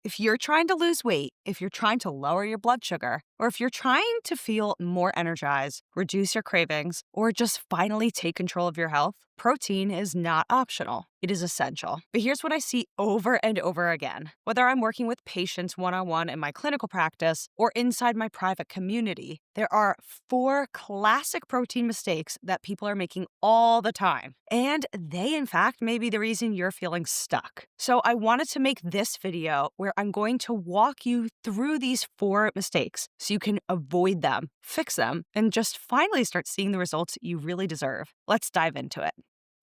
If you're trying to lose weight, if you're trying to lower your blood sugar, or if you're trying to feel more energized, reduce your cravings, or just finally take control of your health, protein is not optional. It is essential. But here's what I see over and over again. Whether I'm working with patients one-on-one in my clinical practice or inside my private community, there are 4 classic protein mistakes that people are making all the time. And they, in fact, may be the reason you're feeling stuck. So I wanted to make this video where I'm going to walk you through these 4 mistakes so you can avoid them, fix them, and just finally start seeing the results you really deserve. Let's dive into it.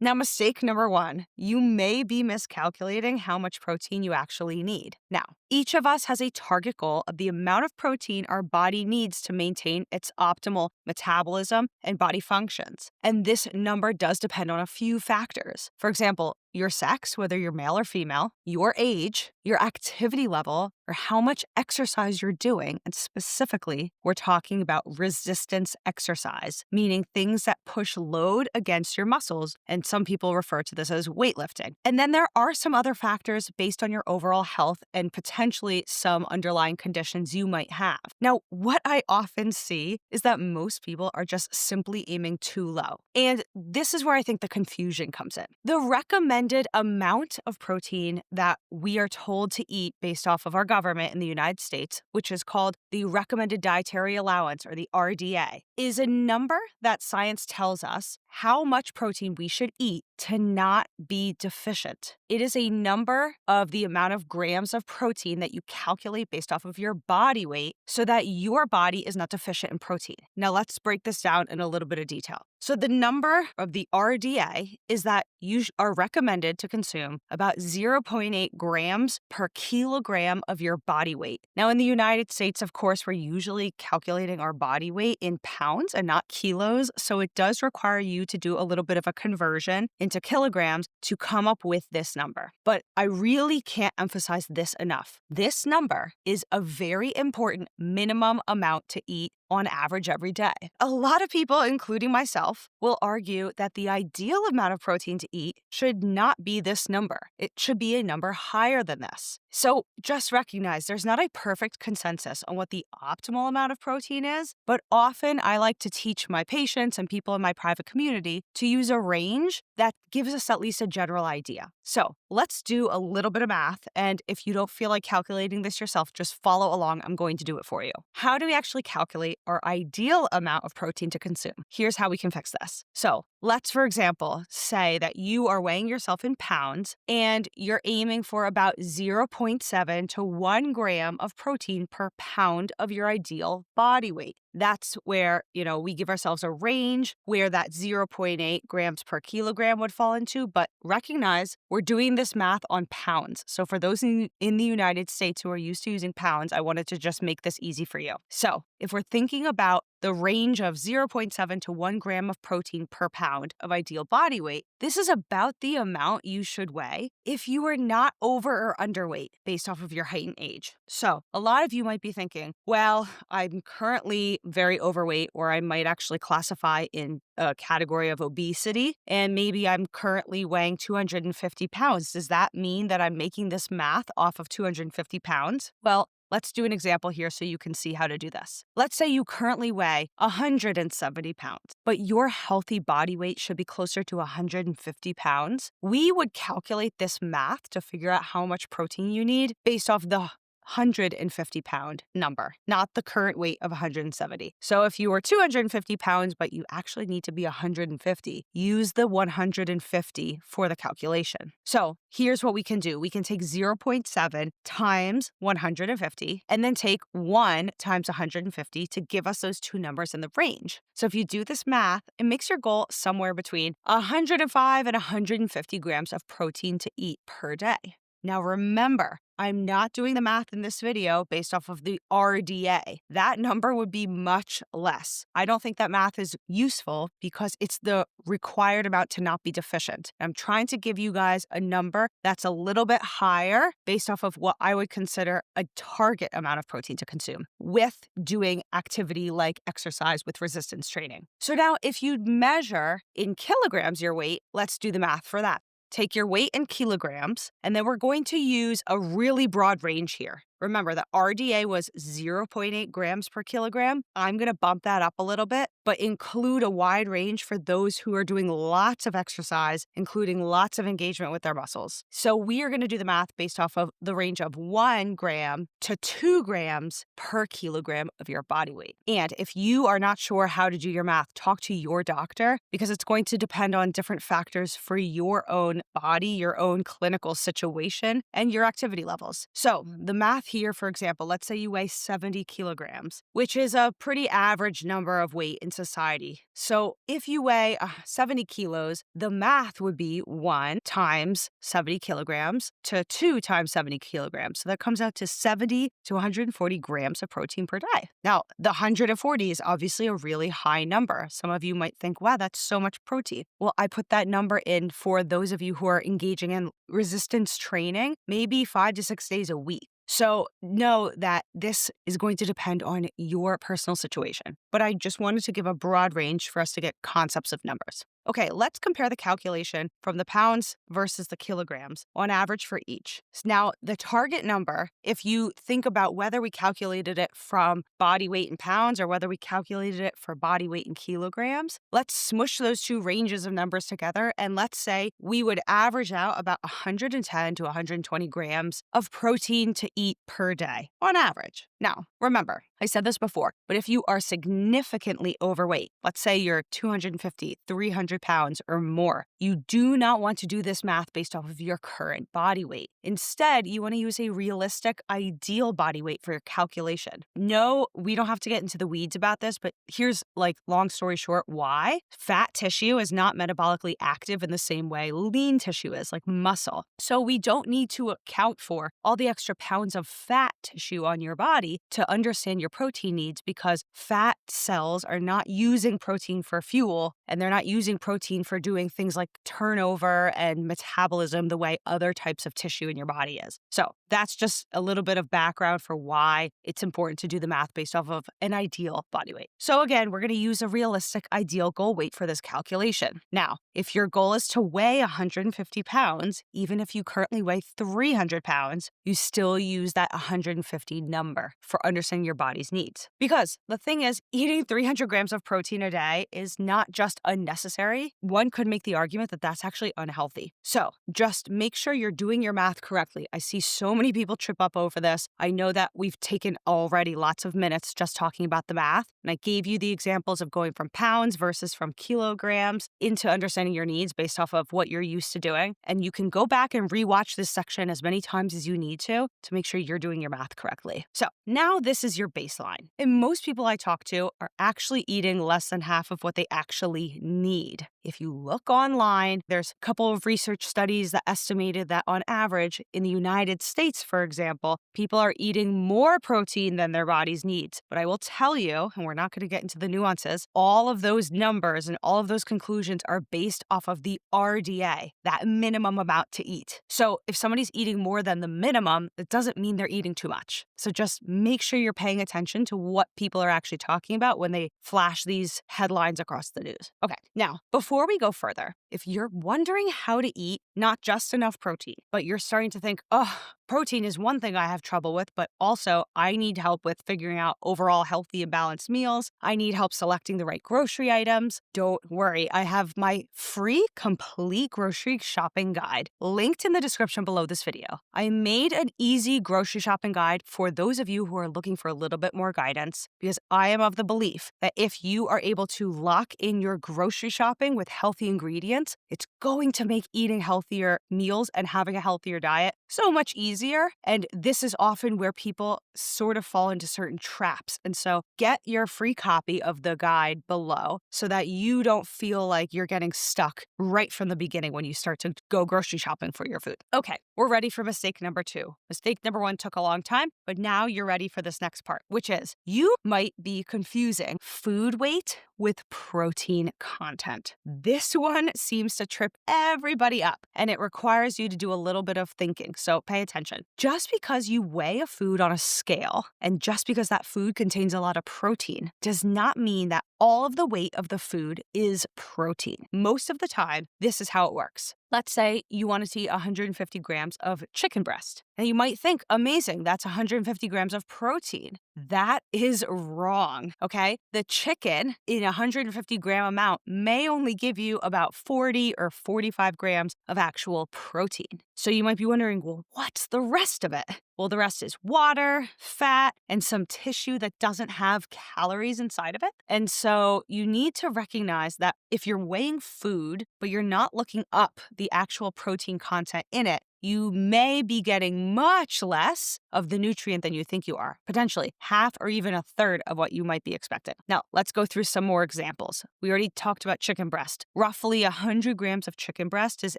Now, mistake number 1, you may be miscalculating how much protein you actually need. Now, each of us has a target goal of the amount of protein our body needs to maintain its optimal metabolism and body functions. And this number does depend on a few factors. For example, your sex, whether you're male or female, your age, your activity level, or how much exercise you're doing. And specifically, we're talking about resistance exercise, meaning things that push load against your muscles. And some people refer to this as weightlifting. And then there are some other factors based on your overall health and potentially some underlying conditions you might have. Now, what I often see is that most people are just simply aiming too low. And this is where I think the confusion comes in. The recommended amount of protein that we are told to eat based off of our government in the United States, which is called the Recommended Dietary Allowance, or the RDA, is a number that science tells us how much protein we should eat to not be deficient. It is a number of the amount of grams of protein that you calculate based off of your body weight so that your body is not deficient in protein. Now, let's break this down in a little bit of detail. So the number of the RDA is that you are recommended to consume about 0.8 grams per kilogram of your body weight. Now, in the United States, of course, we're usually calculating our body weight in pounds and not kilos. So it does require you to do a little bit of a conversion into kilograms to come up with this number. But I really can't emphasize this enough. This number is a very important minimum amount to eat on average every day. A lot of people, including myself, will argue that the ideal amount of protein to eat should not be this number. It should be a number higher than this. So just recognize there's not a perfect consensus on what the optimal amount of protein is, but often I like to teach my patients and people in my private community to use a range that gives us at least a general idea. So let's do a little bit of math. And if you don't feel like calculating this yourself, just follow along. I'm going to do it for you. How do we actually calculate our ideal amount of protein to consume? Here's how we can fix this. So let's, for example, say that you are weighing yourself in pounds and you're aiming for about 0.7 to 1 gram of protein per pound of your ideal body weight. That's where, we give ourselves a range where that 0.8 grams per kilogram would fall into. But recognize we're doing this math on pounds. So for those in the United States who are used to using pounds, I wanted to just make this easy for you. So if we're thinking about the range of 0.7 to 1 gram of protein per pound of ideal body weight, this is about the amount you should weigh if you are not over or underweight based off of your height and age. So a lot of you might be thinking, well, I'm currently very overweight, or I might actually classify in a category of obesity, and maybe I'm currently weighing 250 pounds. Does that mean that I'm making this math off of 250 pounds? Well, let's do an example here so you can see how to do this. Let's say you currently weigh 170 pounds, but your healthy body weight should be closer to 150 pounds. We would calculate this math to figure out how much protein you need based off the 150-pound number, not the current weight of 170. So if you were 250 pounds, but you actually need to be 150, use the 150 for the calculation. So here's what we can do. We can take 0.7 times 150 and then take 1 times 150 to give us those two numbers in the range. So if you do this math, it makes your goal somewhere between 105 and 150 grams of protein to eat per day. Now remember, I'm not doing the math in this video based off of the RDA. That number would be much less. I don't think that math is useful because it's the required amount to not be deficient. I'm trying to give you guys a number that's a little bit higher based off of what I would consider a target amount of protein to consume with doing activity like exercise with resistance training. So now if you measure in kilograms your weight, let's do the math for that. take your weight in kilograms, and then we're going to use a really broad range here. Remember, the RDA was 0.8 grams per kilogram. I'm going to bump that up a little bit, but include a wide range for those who are doing lots of exercise, including lots of engagement with their muscles. So we are going to do the math based off of the range of 1 gram to 2 grams per kilogram of your body weight. And if you are not sure how to do your math, talk to your doctor because it's going to depend on different factors for your own body, your own clinical situation, and your activity levels. So the math here, for example, let's say you weigh 70 kilograms, which is a pretty average number of weight in society. So if you weigh 70 kilos, the math would be 1 times 70 kilograms to 2 times 70 kilograms. So that comes out to 70 to 140 grams of protein per day. Now, the 140 is obviously a really high number. Some of you might think, wow, that's so much protein. Well, I put that number in for those of you who are engaging in resistance training, maybe 5 to 6 days a week. So know that this is going to depend on your personal situation, but I just wanted to give a broad range for us to get concepts of numbers. Okay, let's compare the calculation from the pounds versus the kilograms on average for each. Now, the target number, if you think about whether we calculated it from body weight in pounds or whether we calculated it for body weight in kilograms, let's smush those two ranges of numbers together and let's say we would average out about 110 to 120 grams of protein to eat per day on average. Now, remember, I said this before, but if you are significantly overweight, let's say you're 250, 300 pounds or more, you do not want to do this math based off of your current body weight. Instead, you want to use a realistic, ideal body weight for your calculation. No, we don't have to get into the weeds about this, but here's long story short, why? Fat tissue is not metabolically active in the same way lean tissue is, like muscle. So we don't need to account for all the extra pounds of fat tissue on your body to understand your protein needs because fat cells are not using protein for fuel and they're not using protein for doing things like turnover and metabolism the way other types of tissue in your body is. So that's just a little bit of background for why it's important to do the math based off of an ideal body weight. So again, we're going to use a realistic ideal goal weight for this calculation. Now, if your goal is to weigh 150 pounds, even if you currently weigh 300 pounds, you still use that 150 number for understanding your body's needs. Because the thing is, eating 300 grams of protein a day is not just unnecessary. One could make the argument that that's actually unhealthy. So just make sure you're doing your math correctly. I see so many people trip up over this. I know that we've taken already lots of minutes just talking about the math. And I gave you the examples of going from pounds versus from kilograms into understanding your needs based off of what you're used to doing. And you can go back and rewatch this section as many times as you need to make sure you're doing your math correctly. So now this is your baseline. And most people I talk to are actually eating less than half of what they actually need. If you look online, there's a couple of research studies that estimated that on average in the United States, for example, people are eating more protein than their bodies needs. But I will tell you, and we're not going to get into the nuances, all of those numbers and all of those conclusions are based off of the RDA, that minimum amount to eat. So if somebody's eating more than the minimum, it doesn't mean they're eating too much. So just make sure you're paying attention to what people are actually talking about when they flash these headlines across the news. Okay, now, before we go further, if you're wondering how to eat not just enough protein, but you're starting to think, oh, protein is one thing I have trouble with, but also I need help with figuring out overall healthy and balanced meals. I need help selecting the right grocery items. Don't worry, I have my free complete grocery shopping guide linked in the description below this video. I made an easy grocery shopping guide for those of you who are looking for a little bit more guidance because I am of the belief that if you are able to lock in your grocery shopping with healthy ingredients, it's going to make eating healthier meals and having a healthier diet so much easier. And this is often where people sort of fall into certain traps. And so get your free copy of the guide below so that you don't feel like you're getting stuck right from the beginning when you start to go grocery shopping for your food. Okay, we're ready for mistake number 2. Mistake number 1 took a long time, but now you're ready for this next part, which is you might be confusing food weight with protein content. This one seems to trip everybody up, and it requires you to do a little bit of thinking, so pay attention. Just because you weigh a food on a scale, and just because that food contains a lot of protein, does not mean that all of the weight of the food is protein. Most of the time, this is how it works. Let's say you want to eat 150 grams of chicken breast. And you might think, amazing, that's 150 grams of protein. That is wrong, okay? The chicken in a 150-gram amount may only give you about 40 or 45 grams of actual protein. So you might be wondering, well, what's the rest of it? Well, the rest is water, fat, and some tissue that doesn't have calories inside of it. And so you need to recognize that if you're weighing food, but you're not looking up the actual protein content in it, you may be getting much less of the nutrient than you think you are, potentially half or even a third of what you might be expecting. Now, let's go through some more examples. We already talked about chicken breast. Roughly 100 grams of chicken breast is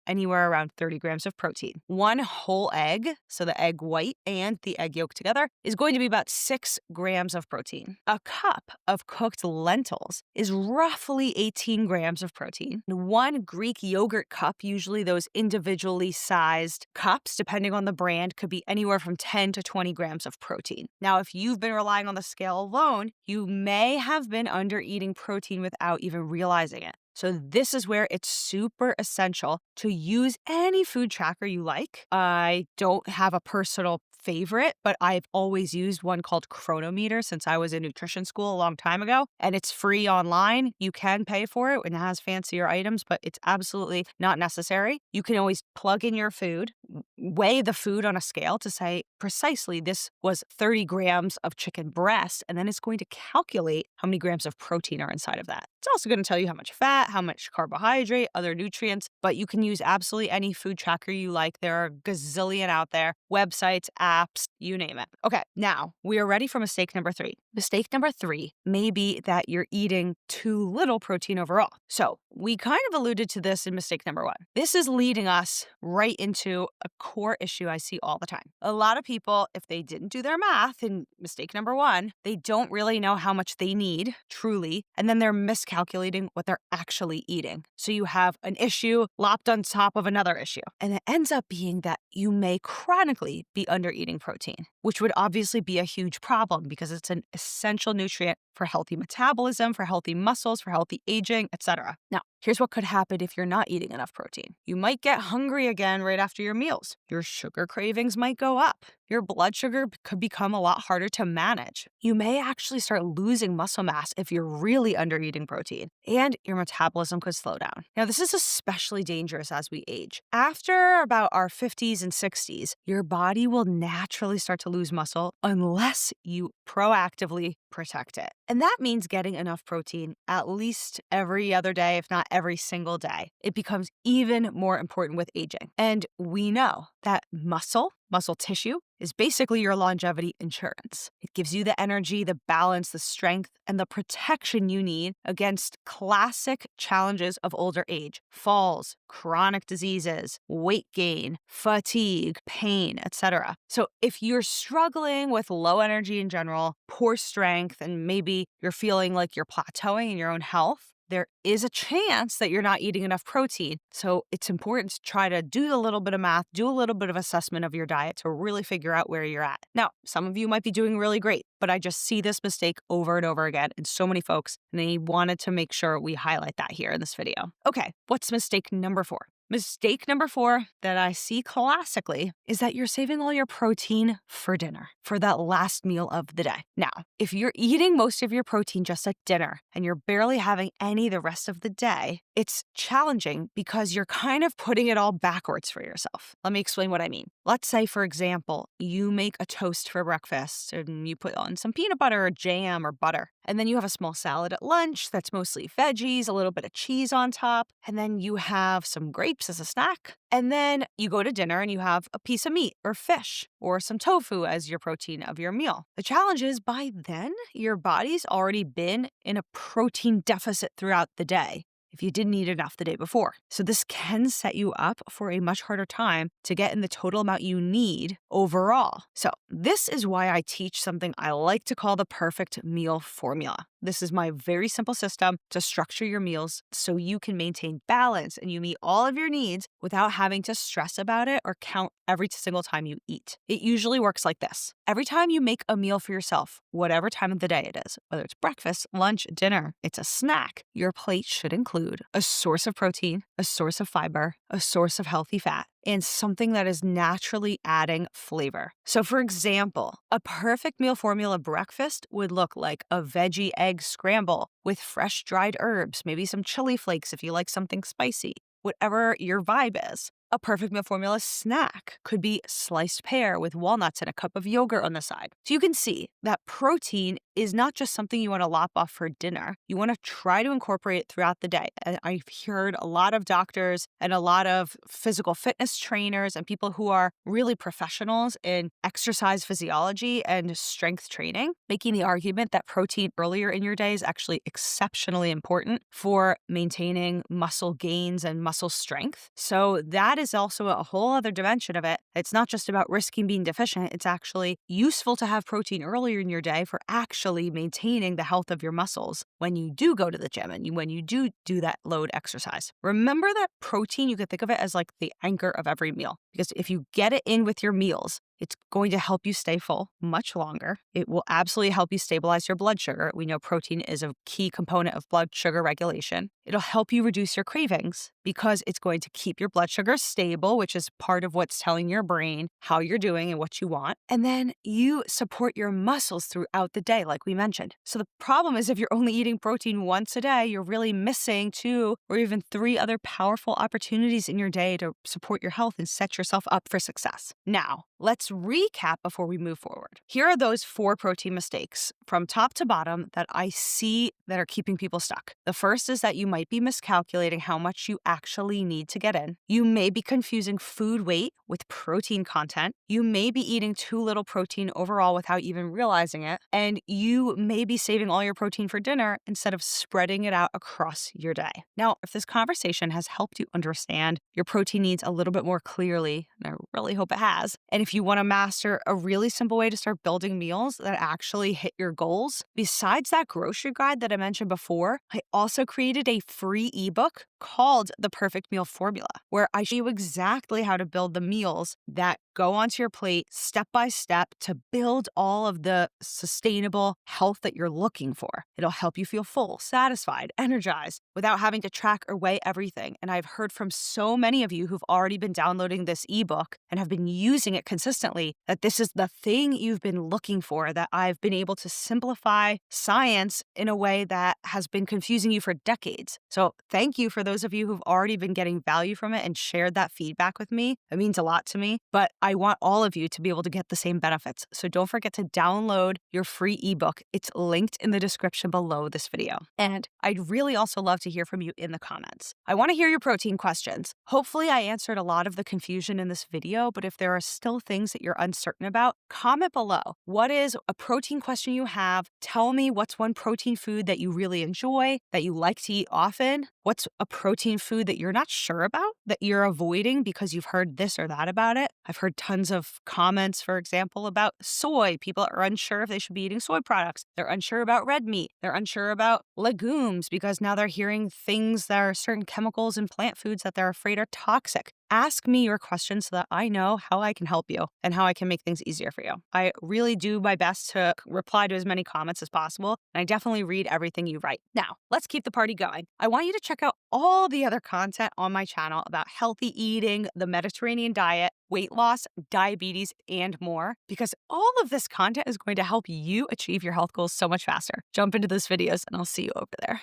anywhere around 30 grams of protein. One whole egg, so the egg white and the egg yolk together, is going to be about 6 grams of protein. A cup of cooked lentils is roughly 18 grams of protein. One Greek yogurt cup, usually those individually sized cups, depending on the brand, could be anywhere from 10 to 20 grams of protein. Now, if you've been relying on the scale alone, you may have been under eating protein without even realizing it. So this is where it's super essential to use any food tracker you like. I don't have a personal favorite, but I've always used one called Chronometer since I was in nutrition school a long time ago, and it's free online. You can pay for it and it has fancier items, but it's absolutely not necessary. You can always plug in your food, weigh the food on a scale to say precisely this was 30 grams of chicken breast, and then it's going to calculate how many grams of protein are inside of that. It's also going to tell you how much fat, how much carbohydrate, other nutrients, but you can use absolutely any food tracker you like. There are a gazillion out there, websites, apps, you name it. Okay, now we are ready for mistake number 3. Mistake number 3 may be that you're eating too little protein overall. So we kind of alluded to this in mistake number 1. This is leading us right into a core issue I see all the time. A lot of people, if they didn't do their math in mistake number 1, they don't really know how much they need, truly, and then they're miscalculating what they're actually eating. So you have an issue lopped on top of another issue. And it ends up being that you may chronically be under eating protein, which would obviously be a huge problem because it's an essential nutrient for healthy metabolism, for healthy muscles, for healthy aging, etc. Now, here's what could happen if you're not eating enough protein. You might get hungry again right after your meals. Your sugar cravings might go up. Your blood sugar could become a lot harder to manage. You may actually start losing muscle mass if you're really under eating protein, and your metabolism could slow down. Now, this is especially dangerous as we age. After about our 50s and 60s, your body will naturally start to lose muscle unless you proactively protect it. And that means getting enough protein at least every other day, if not every single day. It becomes even more important with aging. And we know that muscle tissue, is basically your longevity insurance. It gives you the energy, the balance, the strength, and the protection you need against classic challenges of older age: falls, chronic diseases, weight gain, fatigue, pain, etc. So if you're struggling with low energy in general, poor strength, and maybe you're feeling like you're plateauing in your own health, there is a chance that you're not eating enough protein. So it's important to try to do a little bit of math, do a little bit of assessment of your diet to really figure out where you're at. Now, some of you might be doing really great, but I just see this mistake over and over again in so many folks, and I wanted to make sure we highlight that here in this video. Okay, what's mistake number 4? Mistake number 4 that I see classically is that you're saving all your protein for dinner, for that last meal of the day. Now, if you're eating most of your protein just at dinner and you're barely having any the rest of the day, it's challenging because you're kind of putting it all backwards for yourself. Let me explain what I mean. Let's say, for example, you make a toast for breakfast and you put on some peanut butter or jam or butter. And then you have a small salad at lunch that's mostly veggies, a little bit of cheese on top. And then you have some grapes as a snack. And then you go to dinner and you have a piece of meat or fish or some tofu as your protein of your meal. The challenge is by then, your body's already been in a protein deficit throughout the day if you didn't eat enough the day before. So this can set you up for a much harder time to get in the total amount you need overall. So this is why I teach something I like to call the perfect meal formula. This is my very simple system to structure your meals so you can maintain balance and you meet all of your needs without having to stress about it or count every single time you eat. It usually works like this. Every time you make a meal for yourself, whatever time of the day it is, whether it's breakfast, lunch, dinner, it's a snack, your plate should include include a source of protein, a source of fiber, a source of healthy fat, and something that is naturally adding flavor. So for example, a perfect meal formula breakfast would look like a veggie egg scramble with fresh dried herbs, maybe some chili flakes if you like something spicy, whatever your vibe is. A perfect meal formula snack could be sliced pear with walnuts and a cup of yogurt on the side. So you can see that protein is not just something you want to lop off for dinner. You want to try to incorporate it throughout the day. And I've heard a lot of doctors and a lot of physical fitness trainers and people who are really professionals in exercise physiology and strength training making the argument that protein earlier in your day is actually exceptionally important for maintaining muscle gains and muscle strength. So that is also a whole other dimension of it. It's not just about risking being deficient. It's actually useful to have protein earlier in your day for actually maintaining the health of your muscles when you do go to the gym and when you do that load exercise. Remember that protein, you can think of it as like the anchor of every meal, because if you get it in with your meals, it's going to help you stay full much longer. It will absolutely help you stabilize your blood sugar. We know protein is a key component of blood sugar regulation. It'll help you reduce your cravings because it's going to keep your blood sugar stable, which is part of what's telling your brain how you're doing and what you want. And then you support your muscles throughout the day, like we mentioned. So the problem is if you're only eating protein once a day, you're really missing 2 or even 3 other powerful opportunities in your day to support your health and set yourself up for success. Now, let's recap before we move forward. Here are those 4 protein mistakes from top to bottom that I see that are keeping people stuck. The first is that you might be miscalculating how much you actually need to get in. You may be confusing food weight with protein content. You may be eating too little protein overall without even realizing it. And you may be saving all your protein for dinner instead of spreading it out across your day. Now, if this conversation has helped you understand your protein needs a little bit more clearly, and I really hope it has, and if you want to master a really simple way to start building meals that actually hit your goals, besides that grocery guide that I mentioned before, I also created a free ebook called The Perfect Meal Formula, where I show you exactly how to build the meals that go onto your plate step by step to build all of the sustainable health that you're looking for. It'll help you feel full, satisfied, energized without having to track or weigh everything. And I've heard from so many of you who've already been downloading this ebook and have been using it consistently that this is the thing you've been looking for, that I've been able to simplify science in a way that has been confusing you for decades. So thank you for those of you who've already been getting value from it and shared that feedback with me. It means a lot to me, but I want all of you to be able to get the same benefits. So don't forget to download your free ebook. It's linked in the description below this video. And I'd really also love to hear from you in the comments. I want to hear your protein questions. Hopefully I answered a lot of the confusion in this video, but if there are still things that you're uncertain about, comment below. What is a protein question you have? Tell me what's one protein food that you really enjoy, that you like to eat often. What's a protein food that you're not sure about, that you're avoiding because you've heard this or that about it? I've heard tons of comments, for example, about soy. People are unsure if they should be eating soy products. They're unsure about red meat. They're unsure about legumes because now they're hearing things that are certain chemicals in plant foods that they're afraid are toxic. Ask me your questions so that I know how I can help you and how I can make things easier for you. I really do my best to reply to as many comments as possible, and I definitely read everything you write. Now, let's keep the party going. I want you to check out all the other content on my channel about healthy eating, the Mediterranean diet, weight loss, diabetes, and more, because all of this content is going to help you achieve your health goals so much faster. Jump into those videos, and I'll see you over there.